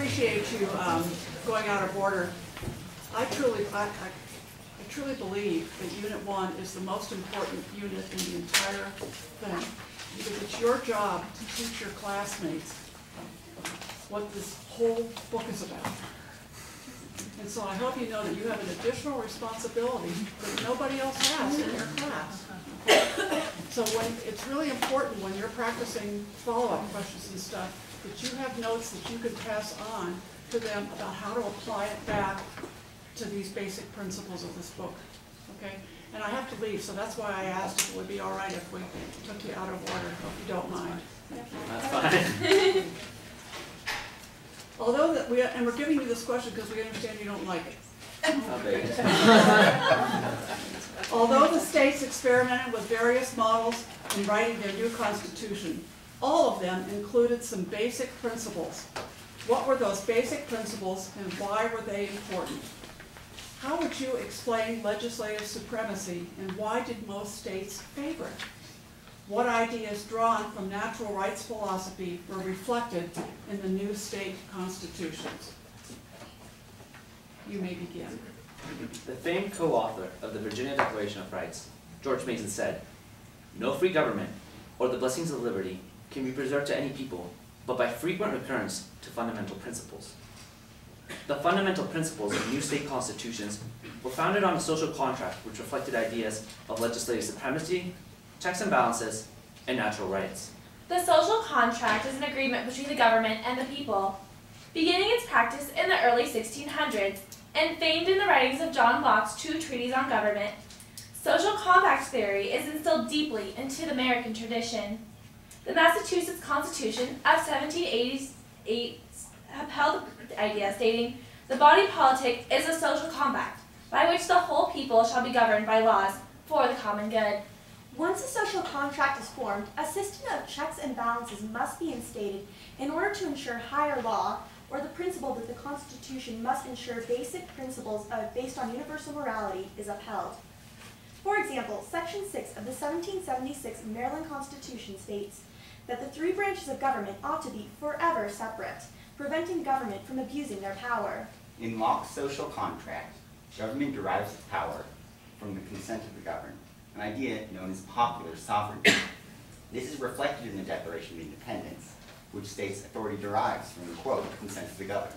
appreciate you going out of order. I truly believe that Unit 1 is the most important unit in the entire thing, because it's your job to teach your classmates what this whole book is about. And so I hope you know that you have an additional responsibility that nobody else has in your class. So it's really important when you're practicing follow-up questions and stuff that you have notes that you can pass on to them about how to apply it back to these basic principles of this book. Okay? And I have to leave, so that's why I asked if it would be all right if we took you out of order, if you don't mind. That's fine. Although that we're giving you this question because we understand you don't like it. Although the states experimented with various models in writing their new constitution, all of them included some basic principles. What were those basic principles and why were they important? How would you explain legislative supremacy and why did most states favor it? What ideas drawn from natural rights philosophy were reflected in the new state constitutions? You may begin. The famed co-author of the Virginia Declaration of Rights, George Mason, said, "No free government, or the blessings of liberty, can be preserved to any people, but by frequent recurrence to fundamental principles." The fundamental principles of new state constitutions were founded on a social contract which reflected ideas of legislative supremacy, checks and balances, and natural rights. The social contract is an agreement between the government and the people. Beginning its practice in the early 1600s, and famed in the writings of John Locke's two treatises on government, social compact theory is instilled deeply into the American tradition. The Massachusetts Constitution of 1788 upheld the idea stating, "The body politic is a social compact, by which the whole people shall be governed by laws for the common good." Once a social contract is formed, a system of checks and balances must be instated in order to ensure higher law, or the principle that the Constitution must ensure basic principles based on universal morality is upheld. For example, Section 6 of the 1776 Maryland Constitution states that the three branches of government ought to be forever separate, preventing government from abusing their power. In Locke's social contract, government derives its power from the consent of the governed, an idea known as popular sovereignty. This is reflected in the Declaration of Independence, which states authority derives from the quote, consent of the governed.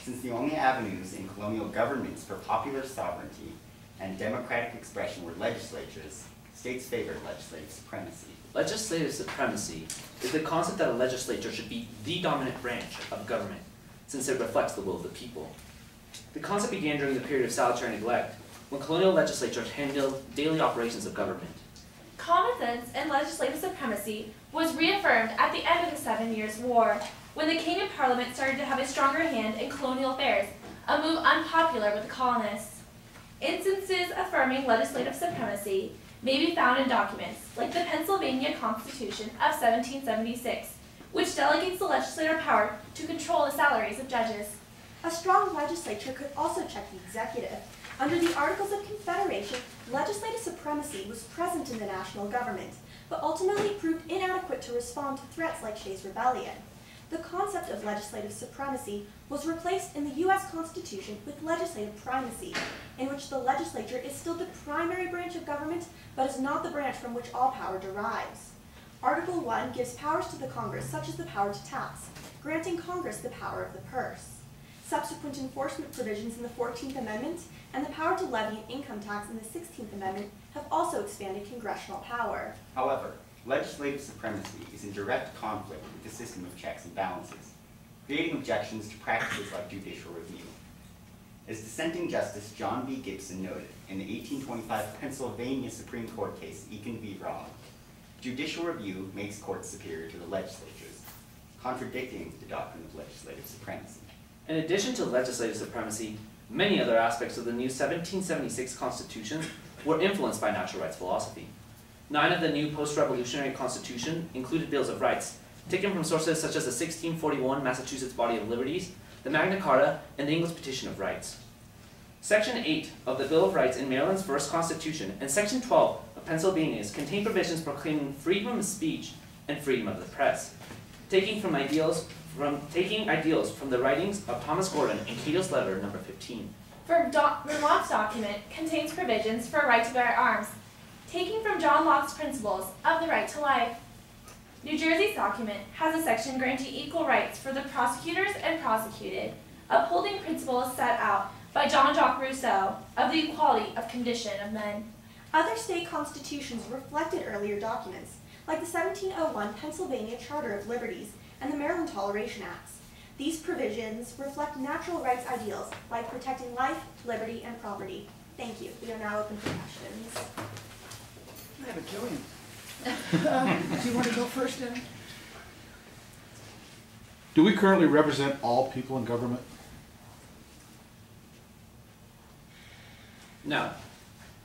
Since the only avenues in colonial governments for popular sovereignty and democratic expression were legislatures, states favored legislative supremacy. Legislative supremacy is the concept that a legislature should be the dominant branch of government, since it reflects the will of the people. The concept began during the period of salutary neglect, when colonial legislatures handled daily operations of government. Common sense and legislative supremacy was reaffirmed at the end of the 7 Years' War, when the king and parliament started to have a stronger hand in colonial affairs, a move unpopular with the colonists. Instances affirming legislative supremacy may be found in documents like the Pennsylvania Constitution of 1776, which delegates the legislative power to control the salaries of judges. A strong legislature could also check the executive. Under the Articles of Confederation, legislative supremacy was present in the national government, but ultimately proved inadequate to respond to threats like Shays' Rebellion. The concept of legislative supremacy was replaced in the U.S. Constitution with legislative primacy, in which the legislature is still the primary branch of government, but is not the branch from which all power derives. Article 1 gives powers to the Congress, such as the power to tax, granting Congress the power of the purse. Subsequent enforcement provisions in the 14th Amendment and the power to levy an income tax in the 16th Amendment have also expanded congressional power. However, legislative supremacy is in direct conflict with the system of checks and balances, creating objections to practices like judicial review. As dissenting Justice John B. Gibson noted in the 1825 Pennsylvania Supreme Court case Eakin v. Wrong, judicial review makes courts superior to the legislatures, contradicting the doctrine of legislative supremacy. In addition to legislative supremacy, many other aspects of the new 1776 Constitution were influenced by natural rights philosophy. 9 of the new post-revolutionary Constitution included bills of rights, taken from sources such as the 1641 Massachusetts Body of Liberties, the Magna Carta, and the English Petition of Rights. Section 8 of the Bill of Rights in Maryland's first Constitution and Section 12 of Pennsylvania's contain provisions proclaiming freedom of speech and freedom of the press, taking from ideals from taking ideals from the writings of Thomas Gordon and Cato's Letter number 15. Vermont's document contains provisions for a right to bear arms, taking from John Locke's principles of the right to life. New Jersey's document has a section granting equal rights for the prosecutors and prosecuted, upholding principles set out by Jean-Jacques Rousseau of the equality of condition of men. Other state constitutions reflected earlier documents, like the 1701 Pennsylvania Charter of Liberties and the Maryland Toleration Acts. These provisions reflect natural rights ideals like protecting life, liberty, and property. Thank you. We are now open for questions. I have a jillion. Do you want to go first, Danny? Do we currently represent all people in government? No.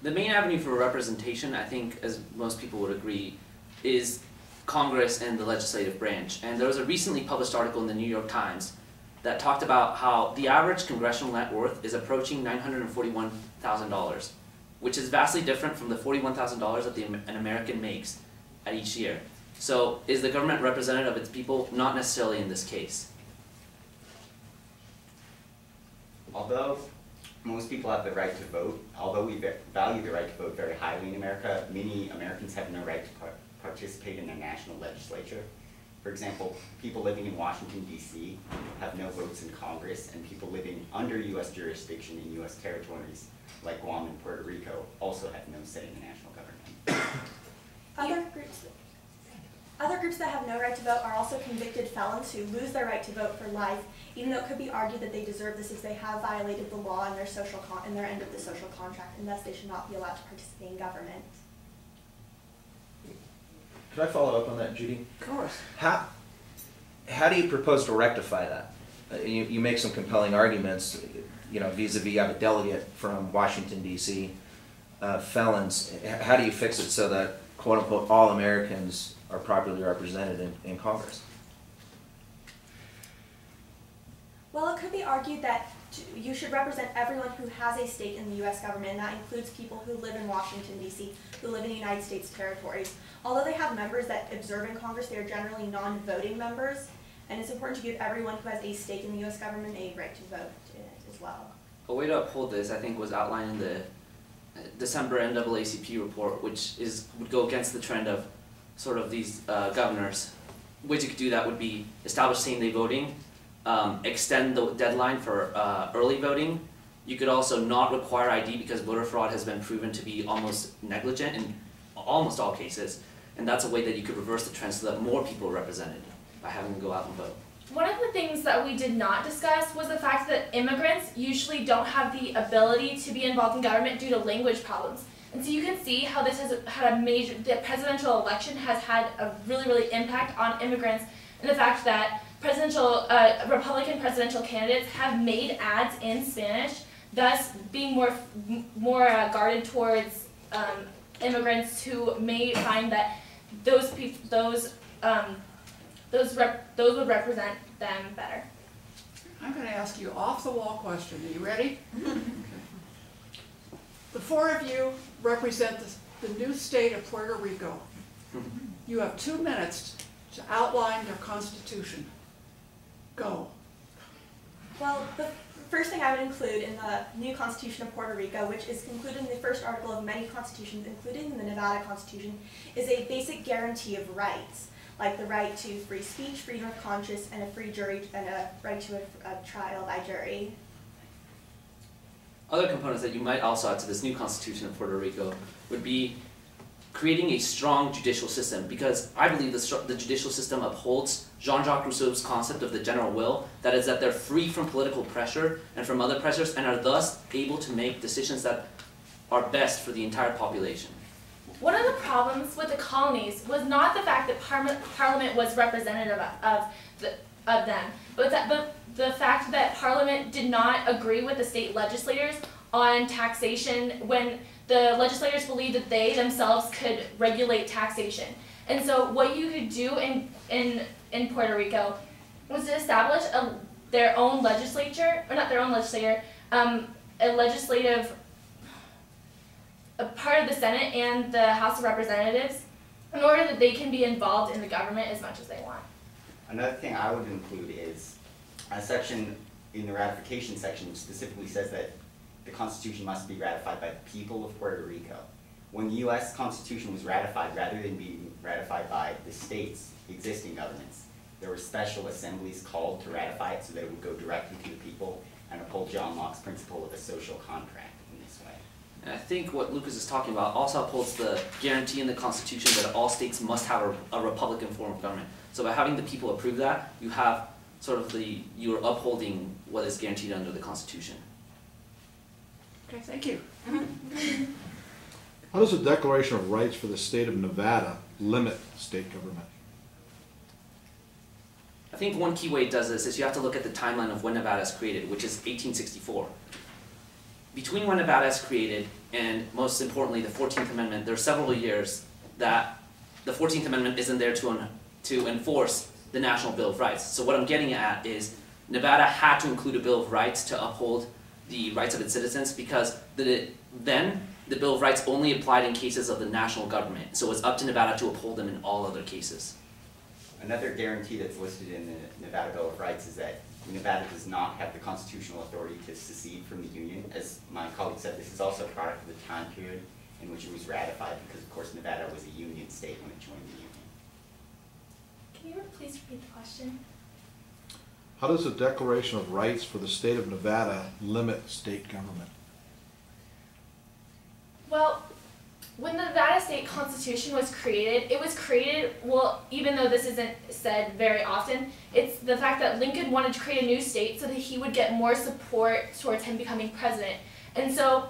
The main avenue for representation, I think, as most people would agree, is Congress and the legislative branch. And there was a recently published article in the New York Times that talked about how the average congressional net worth is approaching $941,000, which is vastly different from the $41,000 that an American makes at each year. So is the government representative of its people? Not necessarily in this case. Although most people have the right to vote, although we value the right to vote very highly in America, many Americans have no right to participate in the national legislature. For example, people living in Washington, D.C. have no votes in Congress, and people living under U.S. jurisdiction in U.S. territories like Guam and Puerto Rico also have no say in the national government. Other groups that have no right to vote are also convicted felons who lose their right to vote for life, even though it could be argued that they deserve this if they have violated the law in their end of the social contract, and thus they should not be allowed to participate in government. Could I follow up on that, Judy? Of course. How do you propose to rectify that? You make some compelling arguments, vis-a-vis you have a delegate from Washington, D.C., felons. How do you fix it so that, quote unquote, all Americans are properly represented in Congress? Well, it could be argued that you should represent everyone who has a stake in the U.S. government, and that includes people who live in Washington, D.C., who live in the United States territories. Although they have members that observe in Congress, they are generally non-voting members, and it's important to give everyone who has a stake in the U.S. government a right to vote in it as well. A way to uphold this, I think, was outlined in the December NAACP report, which would go against the trend of sort of these governors. Ways you could do that would be establish same-day voting, extend the deadline for early voting. You could also not require ID because voter fraud has been proven to be almost negligent in almost all cases, and that's a way that you could reverse the trend so that more people are represented by having them go out and vote. One of the things that we did not discuss was the fact that immigrants usually don't have the ability to be involved in government due to language problems. And so you can see how this has had the presidential election has had a really impact on immigrants, and the fact that Republican presidential candidates have made ads in Spanish, thus being more guarded towards immigrants who may find that those would represent them better. I'm going to ask you off-the-wall question. Are you ready? Okay. The four of you represent the new state of Puerto Rico. You have 2 minutes to outline their constitution. Go. Well, the first thing I would include in the new Constitution of Puerto Rico, which is included in the first article of many constitutions, including the Nevada Constitution, is a basic guarantee of rights, like the right to free speech, freedom of conscience, and a free jury, and a right to a trial by jury. Other components that you might also add to this new Constitution of Puerto Rico would be creating a strong judicial system, because I believe the judicial system upholds Jean-Jacques Rousseau's concept of the general will, that is that they're free from political pressure and from other pressures, and are thus able to make decisions that are best for the entire population. One of the problems with the colonies was not the fact that Parliament was representative of them, but the fact that Parliament did not agree with the state legislators on taxation when the legislators believed that they themselves could regulate taxation. And so what you could do in Puerto Rico was to establish their own legislature, or not their own legislature, a part of the Senate and the House of Representatives, in order that they can be involved in the government as much as they want. Another thing I would include is a section in the ratification section which specifically says that the Constitution must be ratified by the people of Puerto Rico. When the U.S. Constitution was ratified, rather than being ratified by the states, the existing governments, there were special assemblies called to ratify it so that it would go directly to the people and uphold John Locke's principle of a social contract in this way. And I think what Lucas is talking about also upholds the guarantee in the Constitution that all states must have a Republican form of government. So by having the people approve that, you have sort of you're upholding what is guaranteed under the Constitution. Okay, thank you. How does the Declaration of Rights for the state of Nevada limit state government? I think one key way it does this is you have to look at the timeline of when Nevada is created, which is 1864. Between when Nevada is created and, most importantly, the 14th Amendment, there are several years that the 14th Amendment isn't there to enforce the National Bill of Rights. So what I'm getting at is Nevada had to include a Bill of Rights to uphold the rights of its citizens because then the Bill of Rights only applied in cases of the national government. So it's up to Nevada to uphold them in all other cases. Another guarantee that's listed in the Nevada Bill of Rights is that Nevada does not have the constitutional authority to secede from the Union. As my colleague said, this is also a product of the time period in which it was ratified because, of course, Nevada was a Union state when it joined the Union. Can you please repeat the question? How does the Declaration of Rights for the state of Nevada limit state government? Well, when the Nevada State Constitution was created, it was created, well, even though this isn't said very often, it's the fact that Lincoln wanted to create a new state so that he would get more support towards him becoming president. And so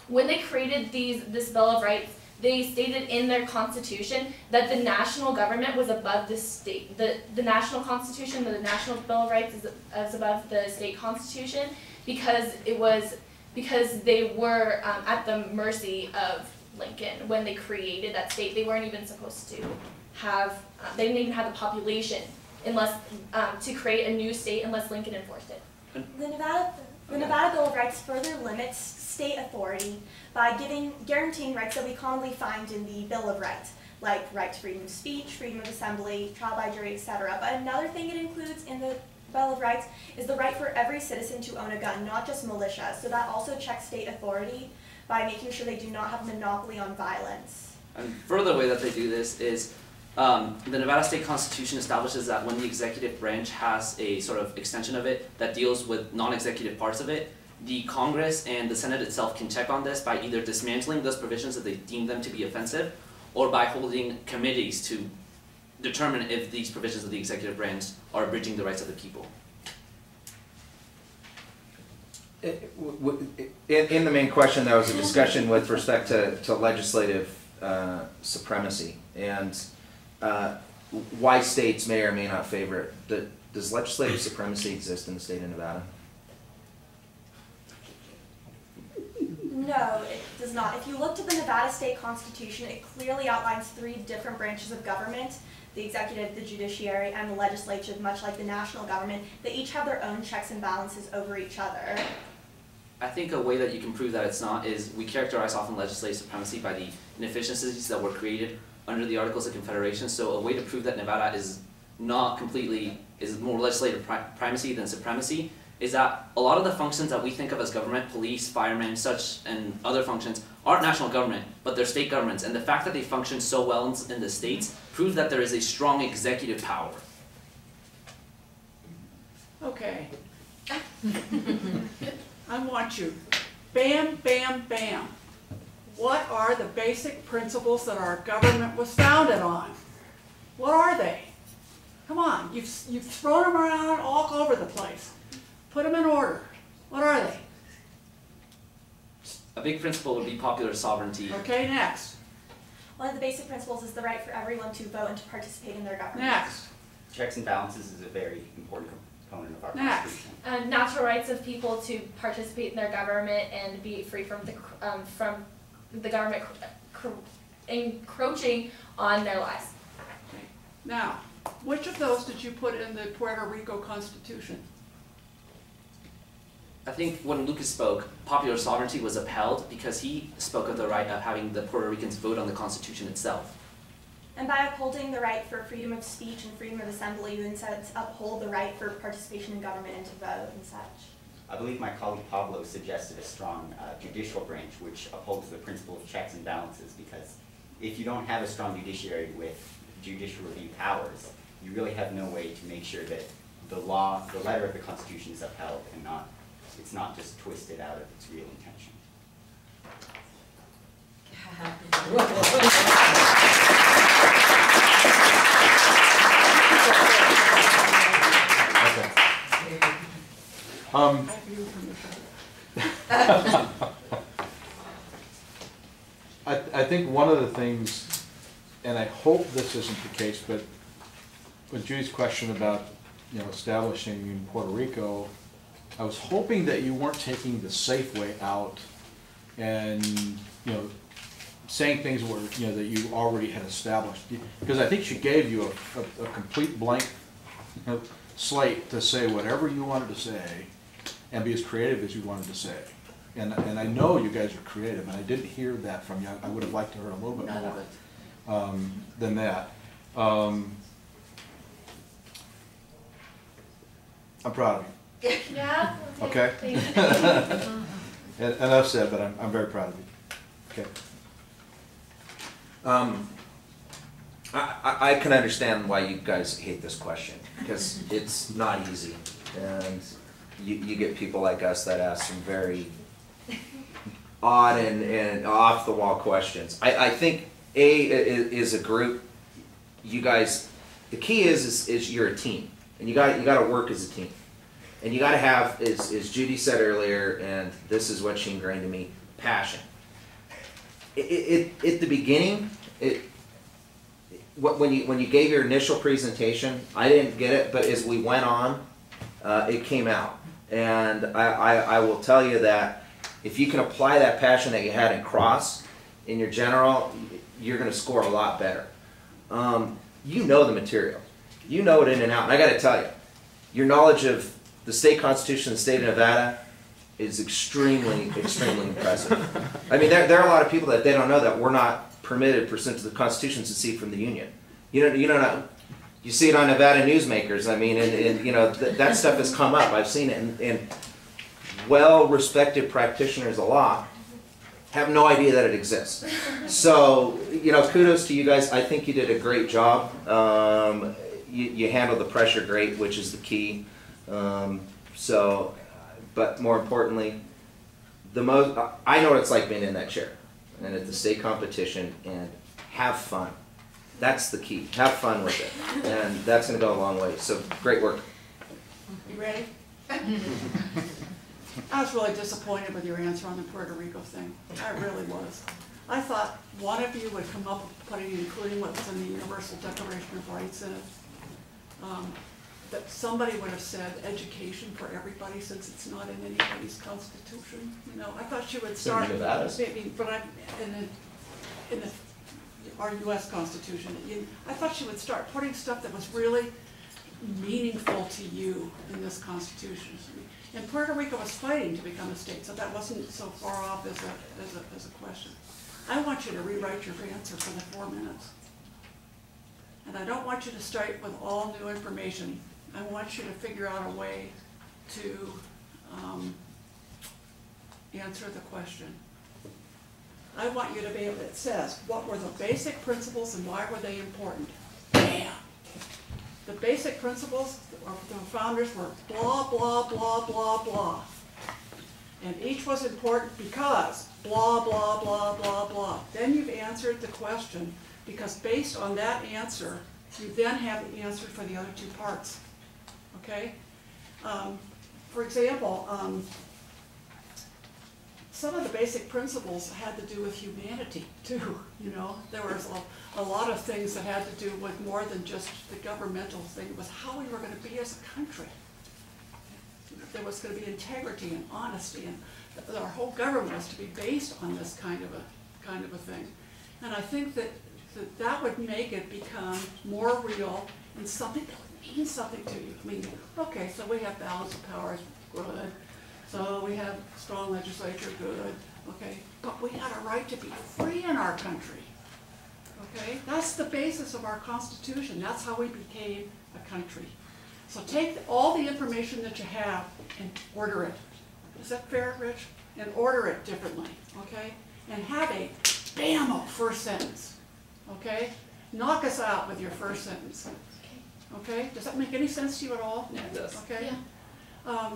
when they created this Bill of Rights, they stated in their constitution that the national government was above the state. The national constitution, the National Bill of Rights is above the state constitution because they were at the mercy of Lincoln when they created that state. They weren't even supposed to have, they didn't even have the population unless, to create a new state unless Lincoln enforced it. The Nevada Bill of Rights further limits state authority by guaranteeing rights that we commonly find in the Bill of Rights, like right to freedom of speech, freedom of assembly, trial by jury, etc. But another thing it includes in the Bill of Rights is the right for every citizen to own a gun, not just militia. So that also checks state authority by making sure they do not have a monopoly on violence. And further way that they do this is the Nevada State Constitution establishes that when the executive branch has a sort of extension of it that deals with non-executive parts of it, the Congress and the Senate itself can check on this by either dismantling those provisions if they deem them to be offensive or by holding committees to determine if these provisions of the executive branch are abridging the rights of the people. In the main question, there was a discussion with respect to legislative supremacy and why states may or may not favor it. Does legislative supremacy exist in the state of Nevada? No, it does not. If you look to the Nevada State Constitution, it clearly outlines 3 different branches of government: the executive, the judiciary, and the legislature, much like the national government. They each have their own checks and balances over each other. I think a way that you can prove that it's not is we characterize often legislative supremacy by the inefficiencies that were created under the Articles of Confederation. So a way to prove that Nevada is not completely, is more legislative primacy than supremacy, is that a lot of the functions that we think of as government, police, firemen, such, and other functions, aren't national government, but they're state governments. And the fact that they function so well in the states proves that there is a strong executive power. Okay. I want you, bam, bam, bam. What are the basic principles that our government was founded on? What are they? Come on, you've thrown them around all over the place. Put them in order. What are they? A big principle would be popular sovereignty. Okay, next. One of the basic principles is the right for everyone to vote and to participate in their government. Next. Checks and balances is a very important component of our Next. Constitution. Natural rights of people to participate in their government and be free from the government encroaching on their lives. Okay. Now, which of those did you put in the Puerto Rico Constitution? I think when Lucas spoke, popular sovereignty was upheld because he spoke of the right of having the Puerto Ricans vote on the Constitution itself. And by upholding the right for freedom of speech and freedom of assembly, you then said uphold the right for participation in government and to vote and such. I believe my colleague Pablo suggested a strong judicial branch which upholds the principle of checks and balances, because if you don't have a strong judiciary with judicial review powers, you really have no way to make sure that the law, the letter of the Constitution is upheld and it's not just twisted out of its real intention. I think one of the things, and I hope this isn't the case, but with Judy's question about, you know, establishing in Puerto Rico, I was hoping that you weren't taking the safe way out and, you know, saying things where, you know, that you already had established. Because I think she gave you a complete blank, you know, slate to say whatever you wanted to say and be as creative as you wanted to say. And I know you guys are creative, and I didn't hear that from you. I would have liked to hear a little bit None more of it. than that. I'm proud of you. Yeah? Okay. Thank you. And enough said, but I'm very proud of you. Okay. I can understand why you guys hate this question, because it's not easy, and you get people like us that ask some very odd and off the wall questions. I think is a group. You guys, the key is you're a team, and you got to work as a team, and you got to have, as Judy said earlier, and this is what she ingrained in me, passion. At the beginning, when you gave your initial presentation, I didn't get it, but as we went on, it came out. And I will tell you that if you can apply that passion that you had in cross in your general, you're going to score a lot better. You know the material. You know it in and out. And I got to tell you, your knowledge of the state constitution of the state of Nevada is extremely, extremely impressive. I mean, there are a lot of people that they don't know that we're not permitted, pursuant to the Constitution, to secede from the Union. You see it on Nevada newsmakers. I mean, and you know that stuff has come up. I've seen it, and well-respected practitioners of law have no idea that it exists. So, you know, kudos to you guys. I think you did a great job. You handled the pressure great, which is the key. But more importantly, I know what it's like being in that chair and at the state competition, and have fun. That's the key. Have fun with it, and that's going to go a long way. So great work. You ready? I was really disappointed with your answer on the Puerto Rico thing. I really was. I thought one of you would come up with including what was in the Universal Declaration of Rights in it. That somebody would have said education for everybody, since it's not in anybody's constitution. You know, I thought she would start. But in our U.S. Constitution, I thought she would start putting stuff that was really meaningful to you in this Constitution. And Puerto Rico was fighting to become a state, so that wasn't so far off as a question. I want you to rewrite your answer for the 4 minutes. And I don't want you to start with all new information. I want you to figure out a way to answer the question. I want you to be able, it says, what were the basic principles and why were they important? Bam! The basic principles of the founders were blah, blah, blah, blah, blah. And each was important because blah, blah, blah, blah, blah. Then you've answered the question, because based on that answer, you then have the answer for the other two parts. Okay? For example, some of the basic principles had to do with humanity too. You know, there was a lot of things that had to do with more than just the governmental thing. It was how we were going to be as a country. There was going to be integrity and honesty, and our whole government was to be based on this kind of a thing. And I think that would make it become more real and something that would mean something to you. I mean, okay, so we have balance of powers, good. So we have strong legislature, good. Okay, but we had a right to be free in our country. okay? That's the basis of our Constitution. That's how we became a country. So take all the information that you have and order it. Is that fair, Rich? And order it differently, okay? And have a bam-o first sentence, okay? Knock us out with your first sentence, okay? Does that make any sense to you at all? Yeah, it does. Okay? Yeah.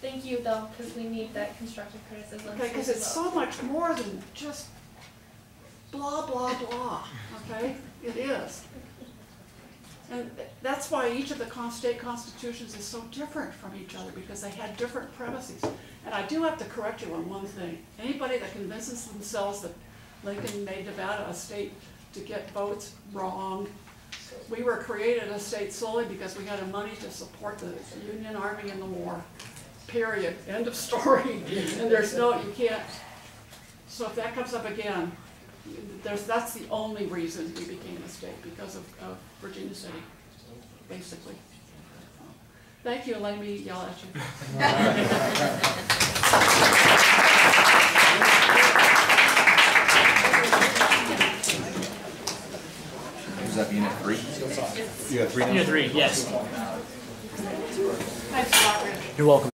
Thank you though, because we need that constructive criticism. Okay, because it's so much more than just blah, blah, blah, okay? It is. And that's why each of the state constitutions is so different from each other, because they had different premises. And I do have to correct you on one thing. Anybody that convinces themselves that Lincoln made Nevada a state to get votes, wrong. We were created a state solely because we had the money to support the Union Army in the war. Period. End of story. And there's no, you can't. So if that comes up again, that's the only reason we became a state, because of Virginia City, basically. Thank you, letting me yell at you. Was that unit 3? You got 3 now? Unit 3, yes. Thanks a lot, Rich. You're welcome.